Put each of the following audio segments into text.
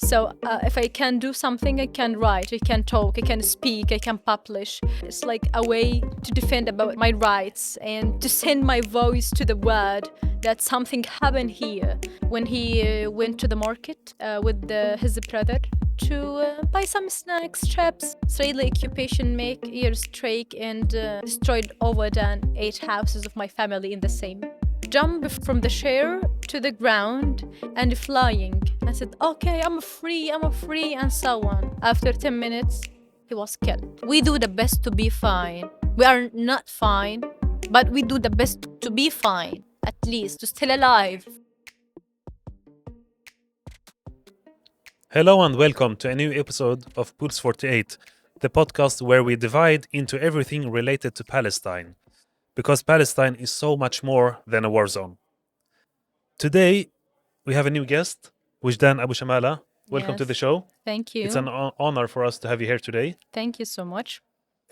So if I can do something, I can write, I can talk, I can speak, I can publish. It's like a way to defend about my rights and to send my voice to the world that something happened here. When he went to the market with his brother to buy some snacks, chips. Israeli occupation make years strike and destroyed over than 8 houses of my family in the same. Jump from the chair to the ground and flying. I said, okay, I'm free, and so on. After 10 minutes, he was killed. We do the best to be fine. We are not fine, but we do the best to be fine, at least, to still alive. Hello and welcome to a new episode of Pulse 48, the podcast where we divide into everything related to Palestine, because Palestine is so much more than a war zone. Today, we have a new guest, Wejdan Abu Shammala. Welcome to the show. Thank you. It's an honor for us to have you here today. Thank you so much.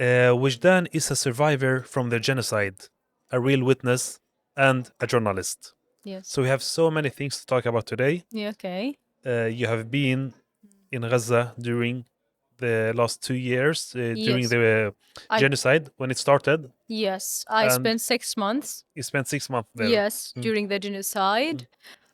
Wejdan is a survivor from the genocide, a real witness, and a journalist. Yes. So we have so many things to talk about today. Yeah, okay. You have been in Gaza during the last 2 years, during Yes. the genocide when it started. Yes, I And spent 6 months. You spent 6 months there. Yes, during the genocide.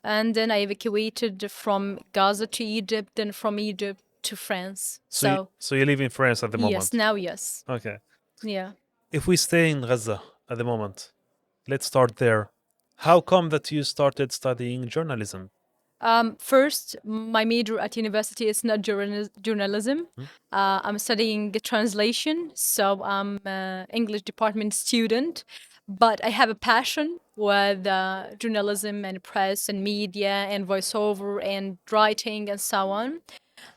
And then I evacuated from Gaza to Egypt, then from Egypt to France. So you live in France at the moment? Yes, now yes. Okay. Yeah. If we stay in Gaza at the moment, let's start there. How come that you started studying journalism? First, my major at university is not journalism. I'm studying translation, so I'm an English department student. But I have a passion with journalism and press and media and voiceover and writing and so on.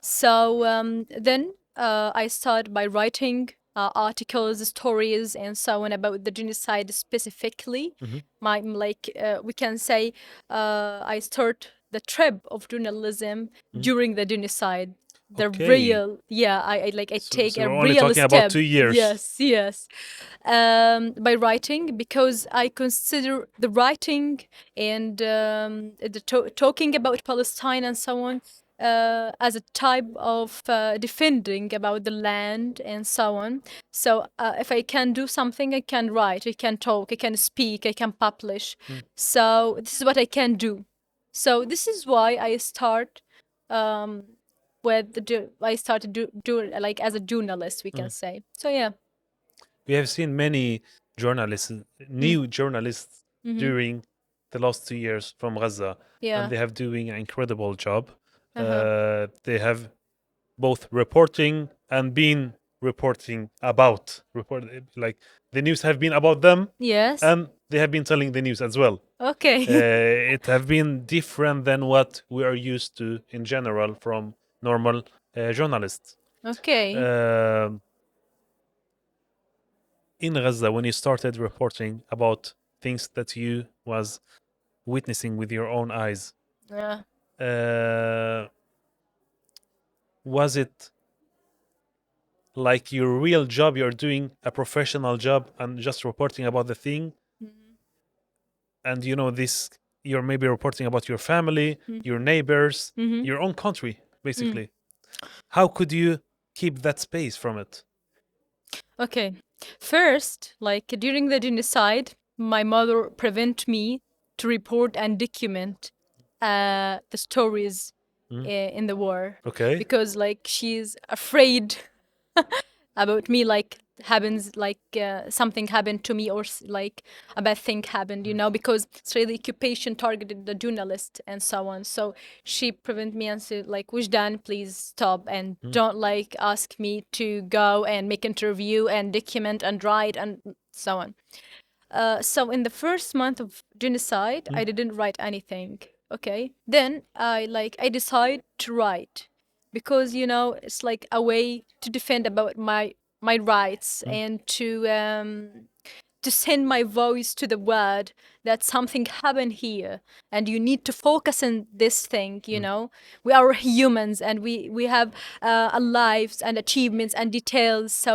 So then I started by writing articles, stories, and so on about the genocide specifically. We can say I start the trip of journalism during the genocide. The Okay. real, I take So a we're only real talking step. about 2 years. Yes. By writing, because I consider the writing and the talking about Palestine and so on as a type of defending about the land and so on. So if I can do something, I can write, I can talk, I can speak, I can publish. So this is what I can do. So this is why I start I started do like as a journalist, we can say. So yeah. We have seen many journalists, new journalists, during the last 2 years from Gaza, Yeah. and they have doing an incredible job. They have both reporting and been reporting about like the news have been about them, Yes. and they have been telling the news as well. Okay. It have been different than what we are used to in general from normal journalists. Okay. In Gaza, when you started reporting about things that you was witnessing with your own eyes, Yeah. was it like your real job? You're doing a professional job and just reporting about the thing, and this you're maybe reporting about your family, your neighbors, your own country, basically. How could you keep that space from it? Okay. First, like during the genocide, my mother prevent me to report and document the stories in the war. Okay. Because like she's afraid about me, like happens like something happened to me or like a bad thing happened, because Israeli occupation targeted the journalist and so on. So she prevent me and said like, Wejdan, please stop and don't like ask me to go and make interview and document and write and so on. So in the first month of genocide, I didn't write anything. Okay. Then I decide to write because it's like a way to defend about my rights and to to send my voice to the world that something happened here, and you need to focus on this thing. You know, we are humans, and we have lives and achievements and details. So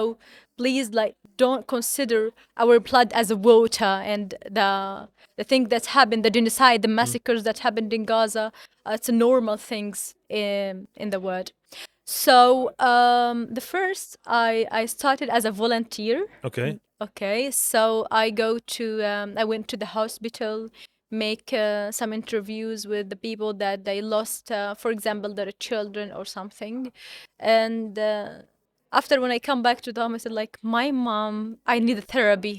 please, like, don't consider our blood as a water, and the thing that happened, the genocide, the massacres that happened in Gaza. It's a normal things in the world. So the first, I started as a volunteer. Okay. Okay, so I went to the hospital, make some interviews with the people that they lost, for example, their children or something, and after when I come back to the home, I said like, my mom, I need a therapy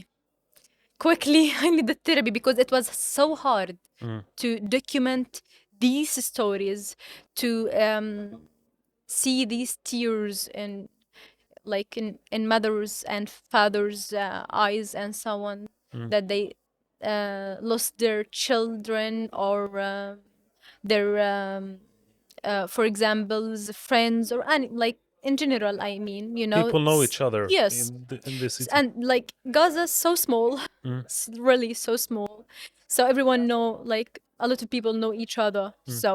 quickly. I need the therapy because it was so hard to document these stories, to see these tears in like in mothers and fathers eyes and so on, that they lost their children or their for example friends or any, like in general, I mean, you know. People know each other Yes. in the city. And like Gaza's so small, it's really so small, so everyone know, like a lot of people know each other. So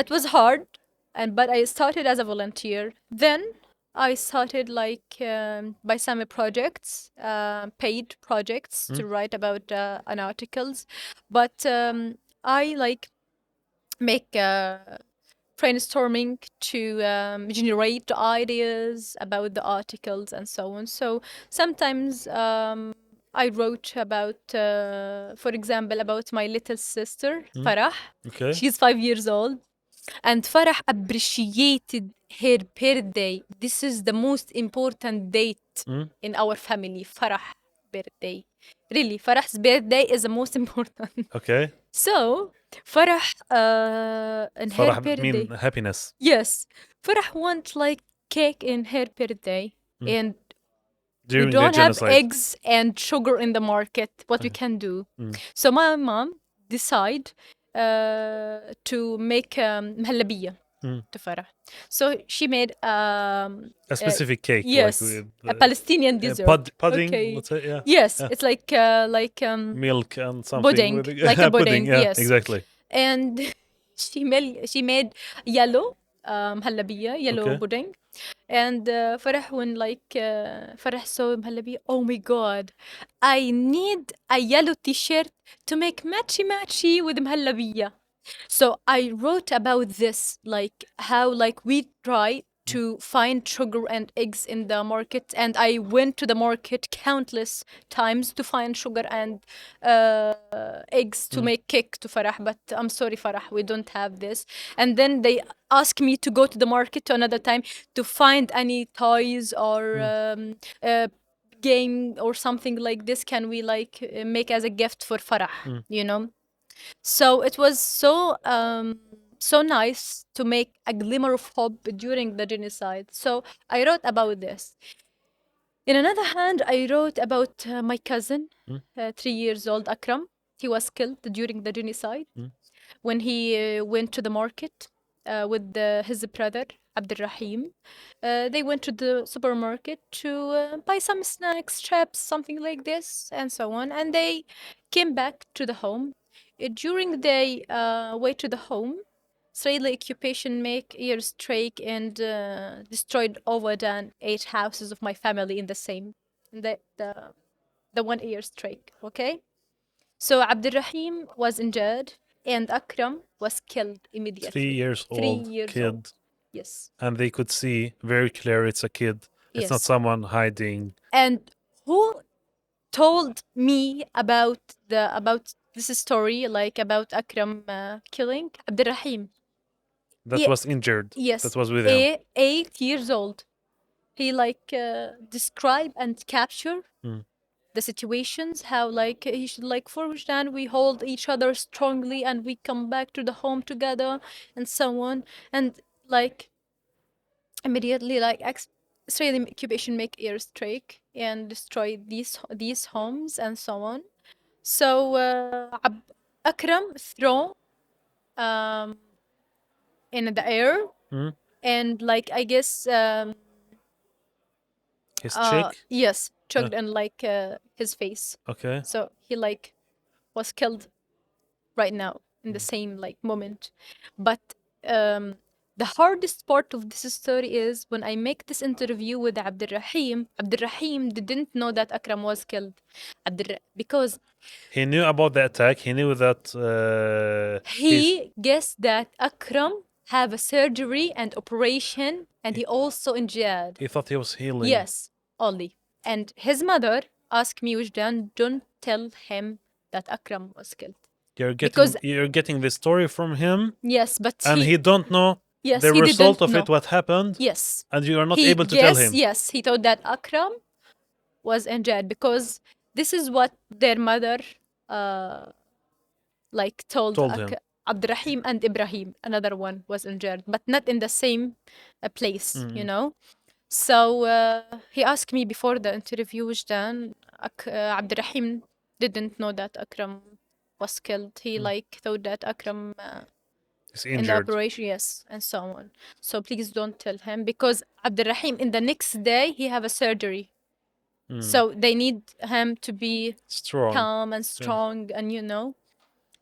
it was hard, and but I started as a volunteer. Then I started like by some projects, paid projects to write about an articles, but I like make brainstorming to generate ideas about the articles and so on. So sometimes I wrote about, for example, about my little sister Farah. Okay. She's 5 years old, and Farah appreciated her birthday. This is the most important date in our family. Farah birthday. Really, Farah's birthday is the most important. Okay. So, Farah, in her Farah mean birthday, happiness. yes, Farah want like cake in her birthday, and we During the don't have genocide. eggs and sugar in the market. What we can do? So my mom decide to make مهلبية to Farah. So she made A specific cake. yes, Like a Palestinian dessert. pudding, Okay. let's say, yeah. Yes, Yeah. it's like Milk and something. pudding, with it. like a pudding. yeah, Yes, exactly. and she made yellow مهلبية, yellow Okay. pudding. And Farah, when like Farah saw مهلبية, oh my god, I need a yellow t-shirt to make matchy with مهلبية. So I wrote about this, like how like we try to find sugar and eggs in the market, and I went to the market countless times to find sugar and eggs to make cake to Farah, but I'm sorry Farah, we don't have this. And then they asked me to go to the market to another time to find any toys or game or something like this, can we like make as a gift for Farah, you know. So it was so nice to make a glimmer of hope during the genocide. So I wrote about this. In another hand, I wrote about my cousin, 3 years old Akram. He was killed during the genocide when he went to the market with his brother Abdurrahim. They went to the supermarket to buy some snacks, chips, something like this, and so on. And they came back to the home. During the way to the home, Israeli occupation make airstrike and destroyed over than 8 houses of my family in the same, in the one airstrike. Okay, so Abdurrahim was injured and Akram was killed immediately. 3 years Three old years kid. old. Yes. And they could see very clear it's a kid. It's not Yes. someone hiding. And who told me about this story, like about Akram killing? Abdurrahim. That Yeah. was injured. Yes. That was with him. 8 years old. He like describe and capture Mm. the situations, how like he should like, for Wejdan we hold each other strongly and we come back to the home together and so on. And like immediately like Israeli occupation make airstrike and destroy these homes and so on. So Akram thrown um, in the air, Mm. and like I guess His chick? Yes, choked in like his face. Okay. So he like was killed right now in the same like moment. But the hardest part of this story is when I make this interview with Abdurrahim. Abdurrahim didn't know that Akram was killed. Because He knew about the attack. He knew that he guessed that Akram have a surgery and operation and he also injured. he thought he was healing. Yes, only. And his mother asked me, Wejdan, don't tell him that Akram was killed. You're getting the story from him, Yes, but and he don't know yes, the he result didn't of know. it, what happened, Yes. and you are not He able to tell him. Yes, he thought that Akram was injured because this is what their mother like told him. Abdurrahim and Ibrahim. Another one was injured, but not in the same place, you know. So he asked me before the interview, Wajdan, Abdurrahim didn't know that Akram was killed. He like thought that Akram He's in the injured. operation, yes, and so on. So please don't tell him because Abdurrahim in the next day he have a surgery. So they need him to be Strong. calm and strong, and you know.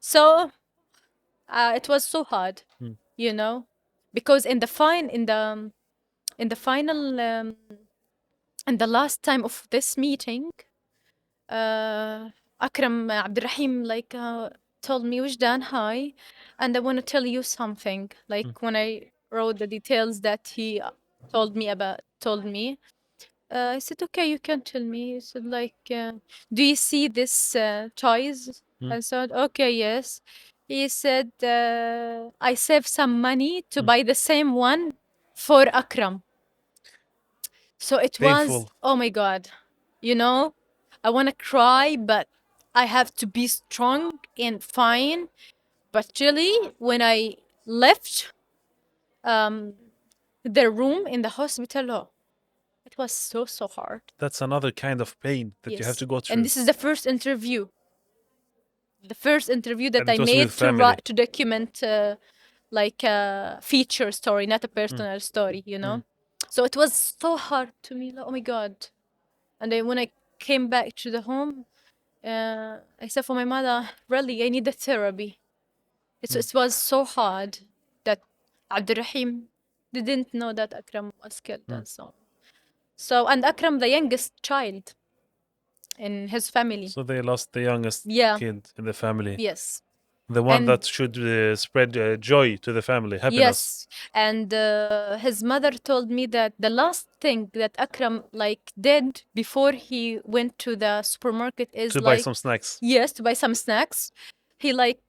So it was so hard, you know, because in the final in the last time of this meeting, Akram Abdurrahim like told me, Wajdan, hi, and I want to tell you something. Like when I wrote the details that he told me, I said, okay, you can tell me. He said, like, do you see this toys? I said, okay, yes. He said, I saved some money to buy the same one for Akram. So it was, Painful. oh my God, you know, I want to cry, but I have to be strong and fine. But really, when I left the room in the hospital, oh, it was so hard. That's another kind of pain that you have Yes. to go through. And this is the first interview. The first interview that And I it was made with family. to document like a feature story, not a personal story, you know? So it was so hard to me. Like, oh my God. And then when I came back to the home, I said for my mother, really, I need a therapy. It was so hard that Abdurrahim didn't know that Akram was killed and so on. So, and Akram, the youngest child in his family. So they lost the youngest Yeah. kid in the family. Yes. The one And- that should spread joy to the family, happiness. Yes. And his mother told me that the last thing that Akram like did before he went to the supermarket is To like buy some snacks. yes, to buy some snacks. He like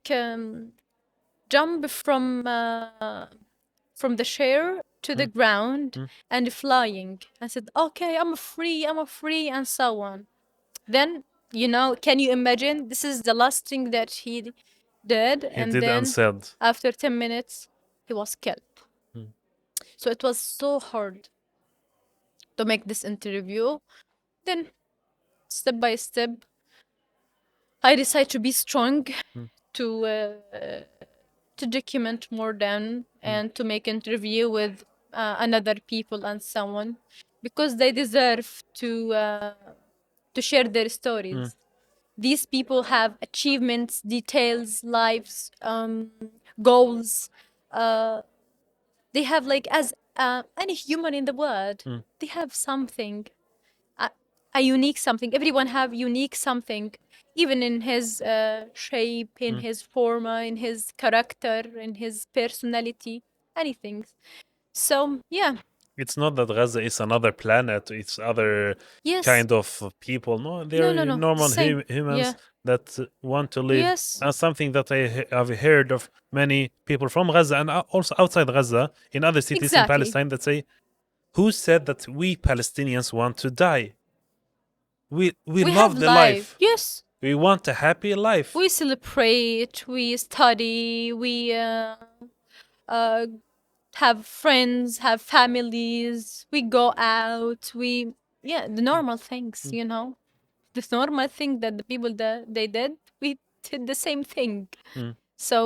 jumped from the chair to the ground and flying. I said, "Okay, I'm free, and so on." Then, you know, can you imagine? This is the last thing that he did, He and did then and said. after 10 minutes, he was killed. So it was so hard to make this interview. Then, step by step, I decided to be strong, to document more than and to make interview with another people and someone because they deserve to share their stories. These people have achievements, details, lives, goals. They have like as any human in the world, they have something, a unique something. Everyone have unique something, even in his shape, in his forma, in his character, in his personality, anything. So yeah, It's not that Gaza is another planet, it's other yes, kind of people. No, they're no, normal same. humans Yeah. that want to live. Yes. And something that I have heard of many people from Gaza and also outside Gaza in other cities in Exactly. Palestine that say, who said that we Palestinians want to die? We We love have the life. Yes. We want a happy life. We celebrate, we study, we have friends, have families, we go out, the normal things, you know. The normal thing that the people that they did, we did the same thing. So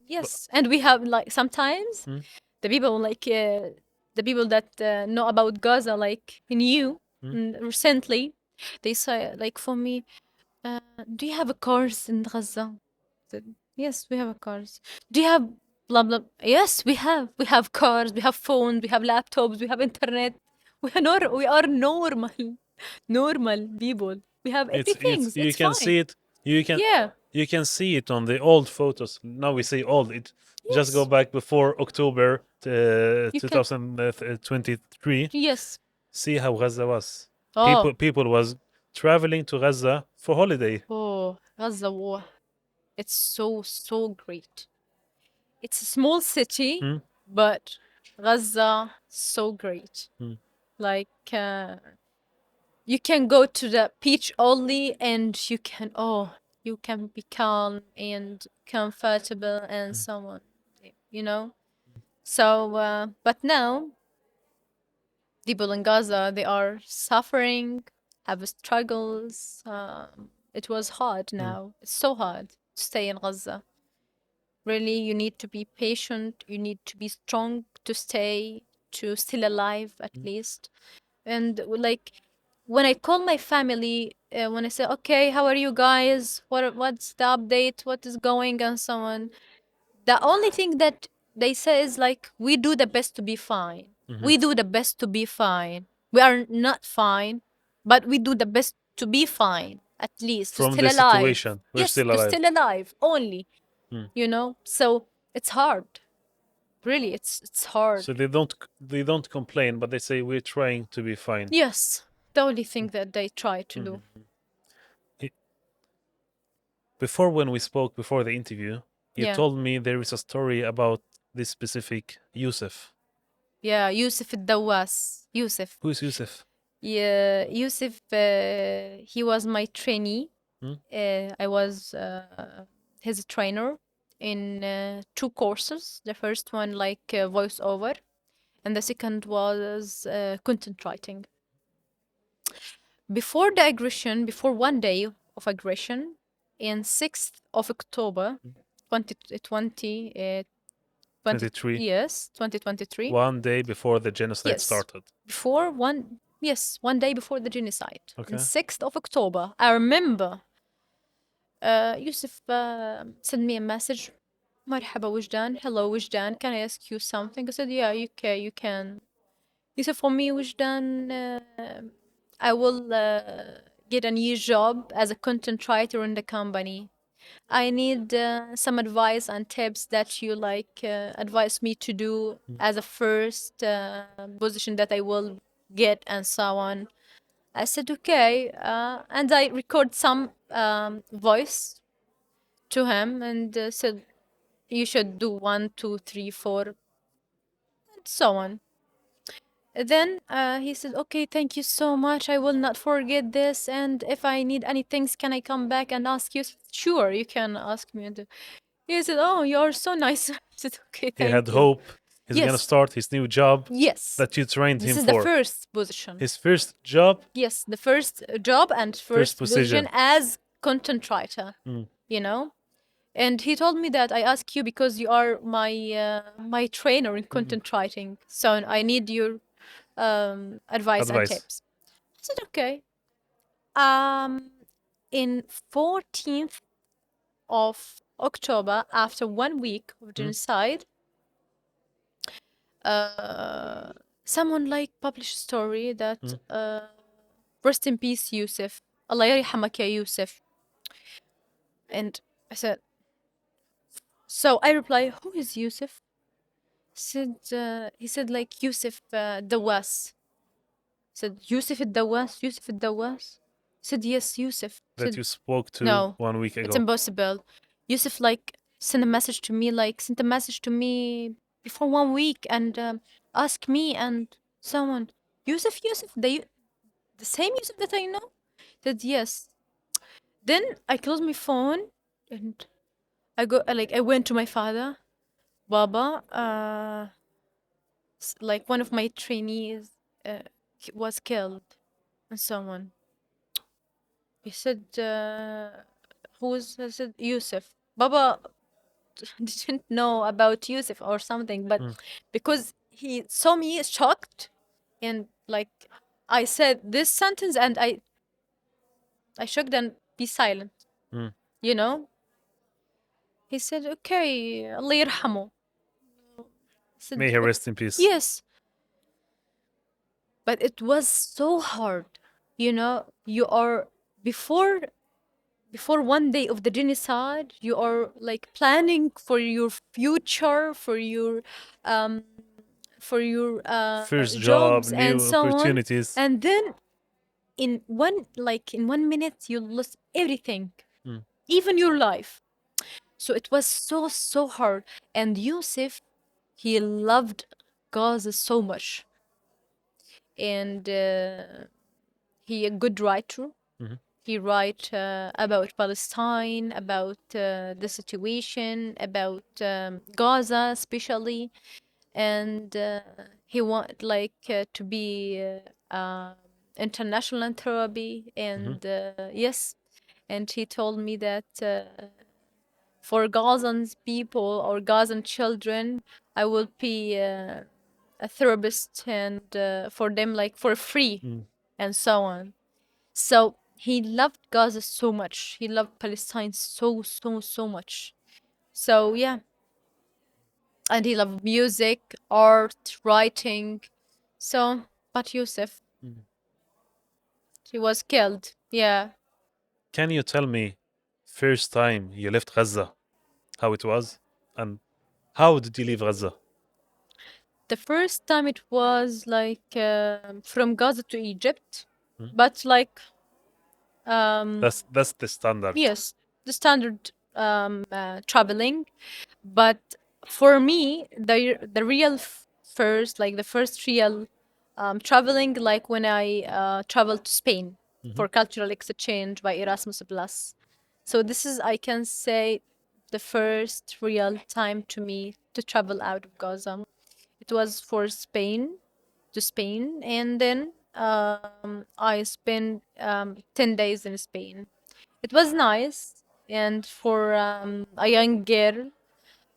yes, and we have like sometimes the people like the people that know about Gaza like knew recently, they say like for me, do you have a cars in Gaza? I said, yes, we have a cars. Do you have blah blah? Yes, we have. We have cars. We have phones. We have laptops. We have internet. We are normal, normal people. We have everything. It's you It's can fine. see it. You can Yeah. you can see it on the old photos. Now we say old. It just go Yes. back before October You can. 2023. Yes. See how Gaza was. Oh. People was traveling to Gaza for holiday. Oh. Gaza war. It's so great. It's a small city, Mm, but Gaza so great. mm, Like you can go to the beach only, and you can be calm and comfortable and mm, so on. You know. So, but now people in Gaza, they are suffering, have struggles. It was hard mm, now. It's so hard to stay in Gaza. Really, you need to be patient. You need to be strong to stay, to still alive at mm, least. And like when I call my family, when I say, "Okay, how are you guys? What's the update? What is going?" and so on, the only thing that they say is like, "We do the best to be fine. mhm. We do the best to be fine. We are not fine, but we do the best to be fine, at least to From still the alive. situation, we're Yes, still to alive. still alive only, Mm. you know? So it's hard. Really, it's hard. So they don't complain, but they say we're trying to be fine. Yes, the only thing that they try to do. Mhm. He- Before when we spoke before the interview, you Yeah. told me there is a story about this specific Yusuf. Yeah, Yusuf al-Dawas. Yusuf. Who is Yusuf? Yeah, Yusuf, he was my trainee. Mm? I was his trainer in two courses. The first one, like voiceover, and the second was content writing. Before the aggression, before one day of aggression, in 6th of October, 2020, 23. yes, 2023. One day before the genocide Yes, started. one day before the genocide, on Okay. 6th of October. I remember Yusuf sent me a message. مرحبا وجدان. Hello Wejdan. Can I ask you something? I said, yeah, you can. He said, for me, Wejdan, I will get a new job as a content writer in the company. I need some advice and tips that you like advise me to do as a first position that I will get and so on. I said, okay. And I record some voice to him and said, you should do 1, 2, 3, 4, and so on. Then he said, okay, thank you so much. I will not forget this. And if I need any things, can I come back and ask you? I said, sure, you can ask me. And he said, oh, you're so nice. I said, okay, He had thank you. hope he's gonna Yes, start his new job yes. that you trained This him is the for. first position. His first job, Yes, the first job and first position position. as content writer, Mm. you know? And he told me that I ask you because you are my trainer in content writing. So I need your advice and Advice. tips. I said, okay. Um, in 14th of October, after 1 week of genocide, someone like published a story that rest in peace Yusuf. Allah yarhamak ya Yusuf. And I said, so I reply, who is Yusuf? He said like Yusuf Dawas. Said Yusuf Dawas, Yusuf Dawas. Said yes, Yusuf. That Said you spoke to no, 1 week it's ago. impossible. Yusuf like sent a message to me, before 1 week and asked me and someone, Yusuf, the same Yusuf that I know? Said yes. Then I closed my phone and I went to my father. Baba, like one of my trainees was killed and someone. He said, I said, Yusuf. Baba didn't know about Yusuf or something, but because he saw me shocked and like I said this sentence and I shook and be silent. Mm. You know? He said, okay, Allah يرحمه. I May said, he rest in peace. yes. But it was so hard. You know, you are before one day of the genocide, you are like planning for your future, um for your First job, jobs and new so on. opportunities. And then in 1 minute you lost everything, Mm. even your life. So it was so hard. And Yusuf, he loved Gaza so much. And he a good writer. Mhm. He write about Palestine, about the situation, about Gaza especially, and he want like to be international in therapy. Mhm. And yes, and he told me that for Gazan people or Gazan children, I will be a therapist, and for them like for free, Mm. and so on. So he loved Gaza so much. He loved Palestine so much. So yeah, and he loved music, art, writing. So, but Yusuf, Mm. he was killed. Yeah. Can you tell me first time you left Gaza, how it was, and how did you leave Gaza? The first time it was like from Gaza to Egypt, Mm. but like um, That's the standard. yes, the standard traveling. But for me, the real first, like the first real traveling, like when I traveled to Spain Mhm. for cultural exchange by Erasmus Plus. So this is, I can say, the first real time to me to travel out of Gaza. It was for Spain, to Spain, and then I spent 10 days in Spain. It was nice, and for a young girl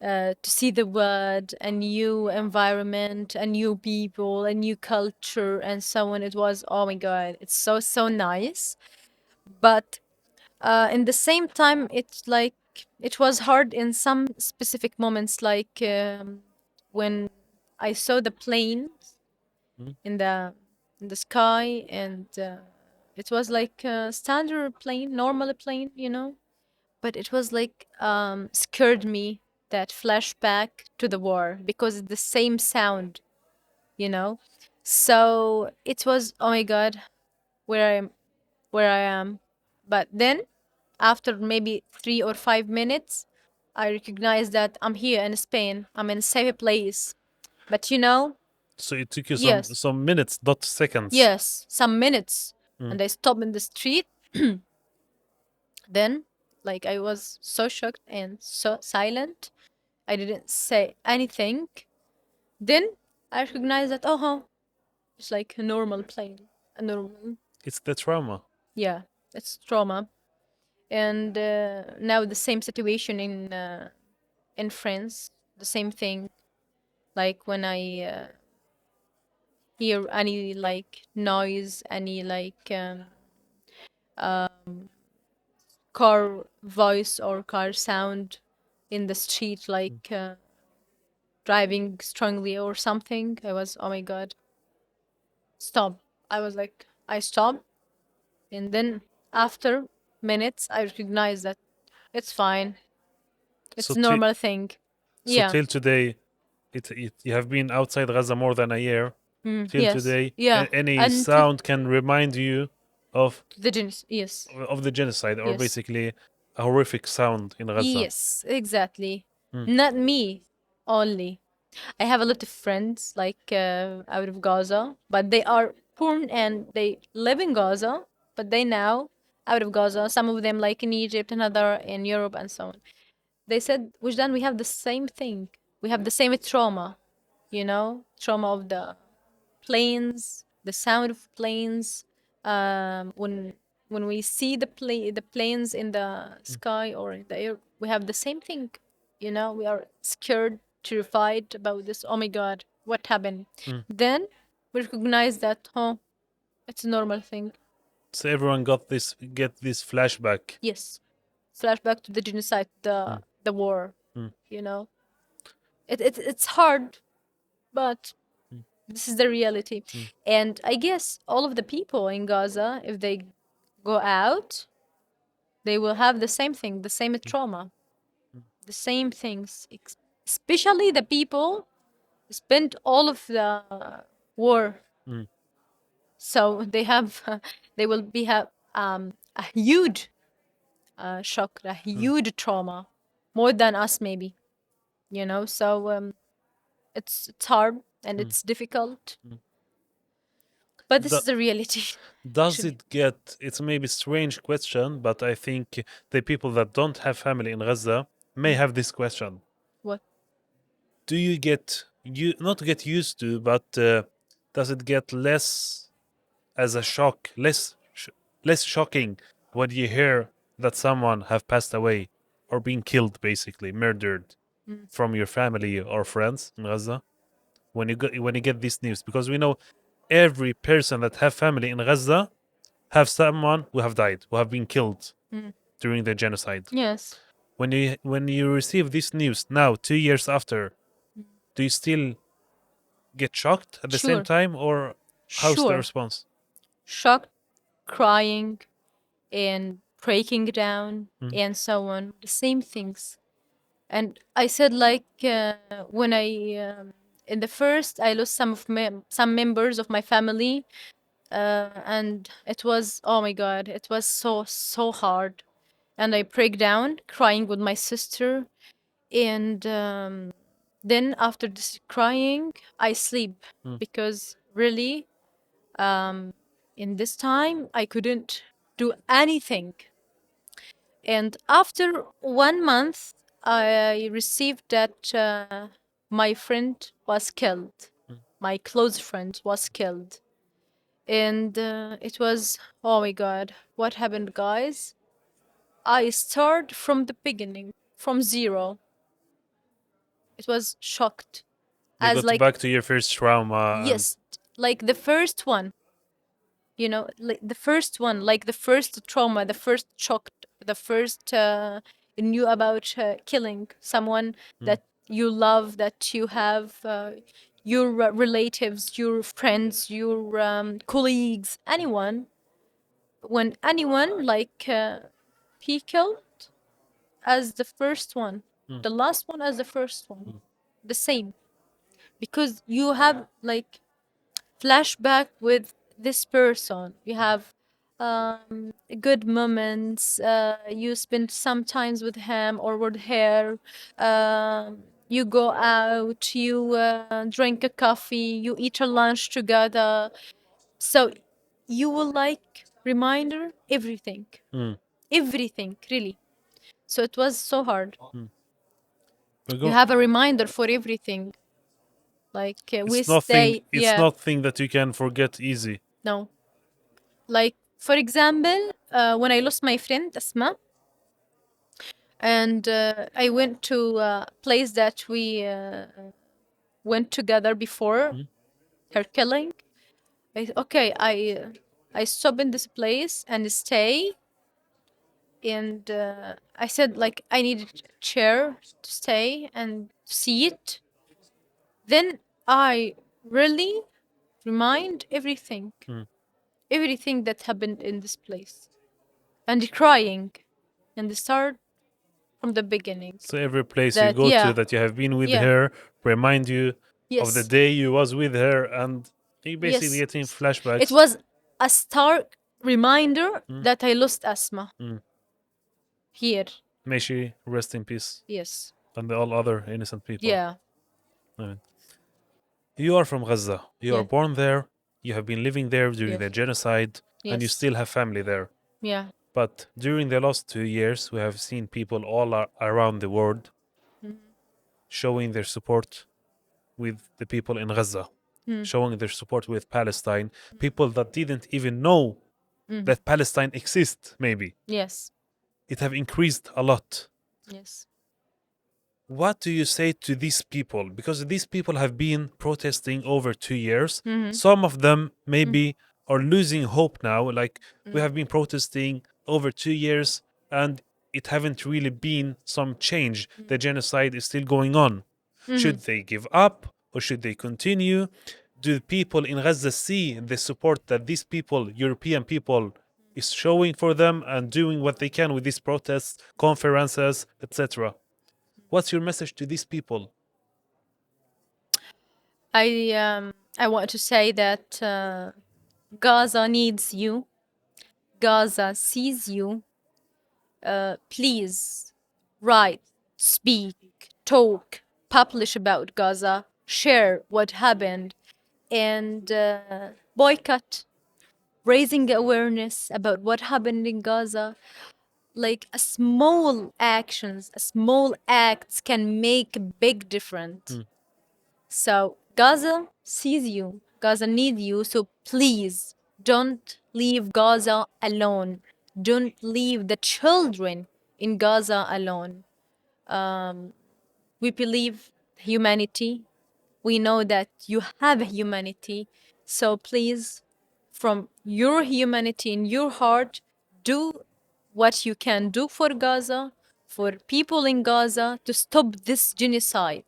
to see the world, a new environment, a new people, a new culture, and so on. It was, oh my God, it's so nice. But in the same time, it's like it was hard in some specific moments, like when I saw the plane Mm. in the sky, and it was like a standard plane, normal plane, but it was like scared me, that flashback to the war, because it's the same sound, you know so it was, oh my God, where I am. But then after maybe 3 or 5 minutes, I recognized that I'm here in Spain, I'm in a safe place. But So it took you some yes, some minutes, not seconds. yes, some minutes, Mm. and I stopped in the street. Then, like, I was so shocked and so silent. I didn't say anything. Then I recognized that, oh, it's like a normal plane. A normal, It's the trauma. yeah, it's trauma. And now the same situation in France, the same thing. Like when I hear any like noise, any like car voice or car sound in the street, like driving strongly or something, I was, oh my God, stop. I was like, I stopped. And then after minutes, I recognized that it's fine. So It's a normal thing. Yeah. till today, you have been outside Gaza more than a year. Till Yes. today, Yeah. any And sound can remind you of the genius. Yes. the genocide, or Yes. basically a horrific sound in Gaza. Yes. Exactly. Mm. Not me only. I have a lot of friends like out of Gaza, but they are poor and they live in Gaza, but they now out of Gaza. Some of them like in Egypt, another in Europe, and so on. They said, Wujdan, we have the same thing. We have the same trauma, trauma of the planes, the sound of planes. When we see the planes in the sky or in the air, we have the same thing. We are scared, terrified about this. Oh my God, what happened? Mm. Then we recognize that, It's a normal thing. So everyone get this flashback. Yes. Flashback to the genocide, Mm. the war. Mm. You know, it's hard, but Mm. this is the reality. Mm. And I guess all of the people in Gaza, if they go out, they will have the same thing, the same trauma, the same things. Especially the people who spent all of the war. Mm. So they have, they will be have a huge shock, a huge trauma, more than us maybe. You know, so it's hard and Mm. it's difficult, Mm. but this Do- is the reality. does Actually, it get? It's maybe a strange question, but I think the people that don't have family in Gaza may have this question. what? Do you get you not get used to, but does it get less as a shock, less shocking when you hear that someone have passed away or been killed, basically murdered Mm. from your family or friends in Gaza? When you get this news, because we know every person that have family in Gaza have someone who have died, who have been killed Mm. during the genocide. Yes, When you receive this news now, 2 years after, do you still get shocked at the same sure, time, or how's the sure. response? Shocked, crying, and breaking down, Mm. and so on. The same things. And I said, like, when in the first, I lost some members of my family, and it was, oh my God, it was so hard. And I break down, crying with my sister, and then after this crying, I sleep Mm. because really, in this time, I couldn't do anything. And after 1 month, I received that my friend was killed. Mm. My close friend was killed. And it was, oh my God, what happened, guys? I start from the beginning, from zero. It was shocked. You As got like, back to your first trauma and yes, like the first one, like the first one, like the first trauma, the first shock, the first knew about killing someone mm. that you love, that you have your relatives, your friends, your colleagues, anyone. When anyone like he killed as the first one, Mm. the last one as the first one, the same, because you have like flashback with this person. You have good moments. You spend some times with him or with her. You go out. You drink a coffee. You eat a lunch together. So you will like reminder everything, Mm. everything really. So it was so hard. We You go. have a reminder for everything. Like we It's nothing. stay. It's Yeah. nothing that you can forget easy. No. Like, for example, when I lost my friend Asma, and I went to a place that we went together before Mm. her killing. I stop in this place and stay, and I said like I needed a chair to stay and see it. Then I really remind everything, Mm. everything that happened in this place, and crying, and start from the beginning. So every place you That go to yeah, that you have been with yeah, her remind you of the yes, day you was with her, and you basically yes. getting It flashbacks. was a stark reminder Mm. that I lost asthma Mm. here. May she rest in peace, Yes, and all other innocent people. yeah, Right. You are from Gaza. You are yeah, born there. You have been living there during yes, the genocide, and you yes, still have family there. yeah. But during the last 2 years, we have seen people all around the world showing their support with the people in Gaza, Mm. showing their support with Palestine, people that didn't even know Mm. that Palestine exists, maybe. Yes, It have increased a lot. yes. What do you say to these people? Because these people have been protesting over 2 years. Mm-hmm. Some of them Mm. maybe are losing hope now. Like we have been protesting over 2 years, and it haven't really been some change. The genocide is still going on. Should they give up or should they continue? Do people in Gaza see the support that these people, European people, is showing for them and doing what they can with these protests, conferences, etc.? What's your message to these people? I want to say that Gaza needs you. Gaza sees you. Please write, speak, talk, publish about Gaza, share what happened, and boycott, raising awareness about what happened in Gaza. Like a small actions, a small acts can make a big difference. So Gaza sees you. Gaza needs you. So please don't leave Gaza alone. Don't leave the children in Gaza alone. We believe humanity. We know that you have humanity. So please, from your humanity in your heart, do what you can do for Gaza, for people in Gaza to stop this genocide.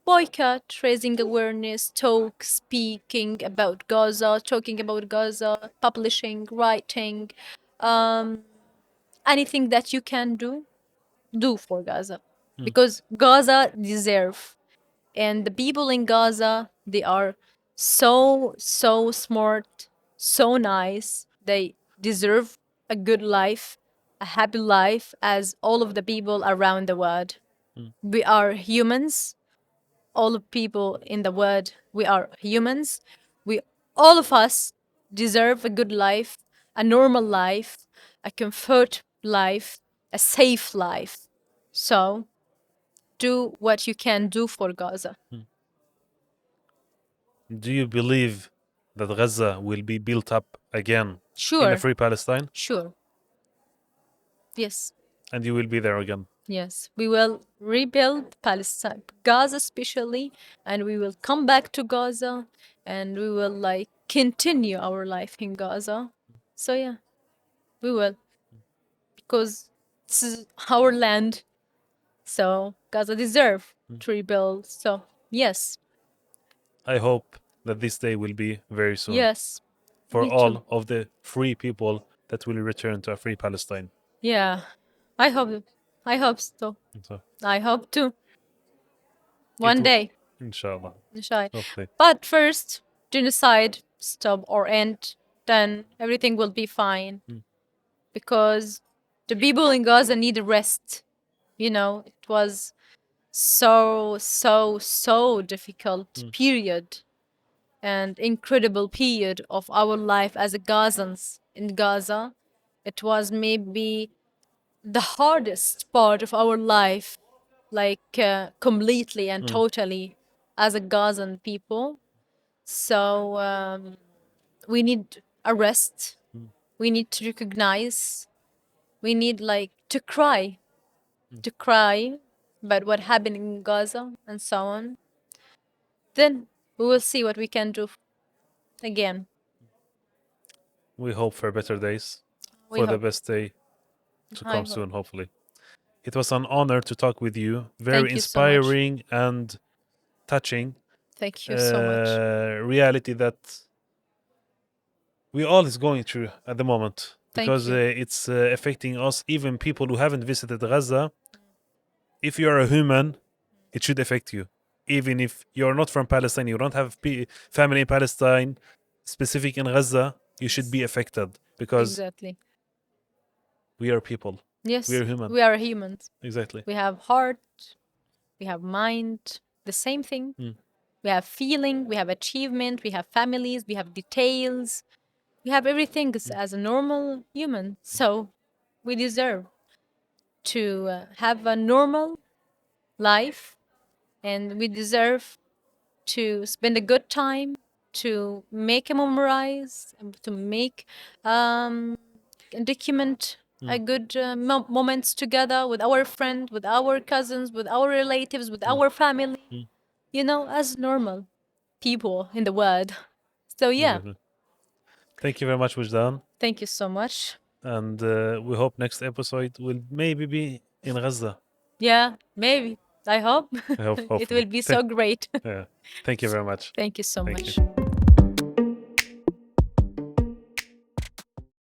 Boycott, raising awareness, talk, speaking about Gaza, talking about Gaza, publishing, writing, um, anything that you can do for Gaza. Because Gaza deserve. And the people in Gaza, they are so smart, so nice. They deserve a good life, a happy life, as all of the people around the world. We are humans. All of people in the world, we are humans. We, all of us, deserve a good life, a normal life, a comfort life, a safe life. So do what you can do for Gaza. Do you believe that Gaza will be built up again in a Sure, free Palestine? sure. Yes, And you will be there again? yes. We will rebuild Palestine, Gaza especially, and we will come back to Gaza and we will like continue our life in Gaza. So yeah, we will, because this is our land. So Gaza deserve to rebuild. So yes, I hope that this day will be very soon yes. for Me all too. of the free people that will return to a free Palestine. Yeah. I hope I hope so. So I hope to. it One will, day. inshallah, Genocide. hopefully. But first, genocide stop or end, then everything will be fine. Because the people in Gaza need a rest. You know, it was so difficult period and incredible period of our life as a Gazans in Gaza. It was maybe the hardest part of our life, like completely and totally as a Gazan people. So we need a rest. We need to recognize. We need like to cry about what happened in Gaza and so on. Then we will see what we can do again. We hope for better days, We for the hope. best day to I come hope. soon, hopefully. It was an honor to talk with you. Very Thank you so much. inspiring and touching Thank you so much. reality that we all is going through at the moment, Thank because you. it's affecting us, even people who haven't visited Gaza. If you're a human, it should affect you. Even if you're not from Palestine, you don't have family in Palestine, specific in Gaza, you should be affected, because Exactly. we are people. Yes. We are human. We are humans. Exactly. We have heart. We have mind. The same thing. We have feeling. We have achievement. We have families. We have details. We have everything as a normal human. So we deserve to have a normal life, and we deserve to spend a good time, to make a memorize, and to make document a good moments together with our friend, with our cousins, with our relatives, with our family. You know, as normal people in the world. So yeah, Exactly. Thank you very much, Wejdan. Thank you so much. And we hope next episode will maybe be in Gaza. Yeah, maybe. I hope. I hope, It will be so great. Yeah. Thank you very much. Thank you so Thank much. you.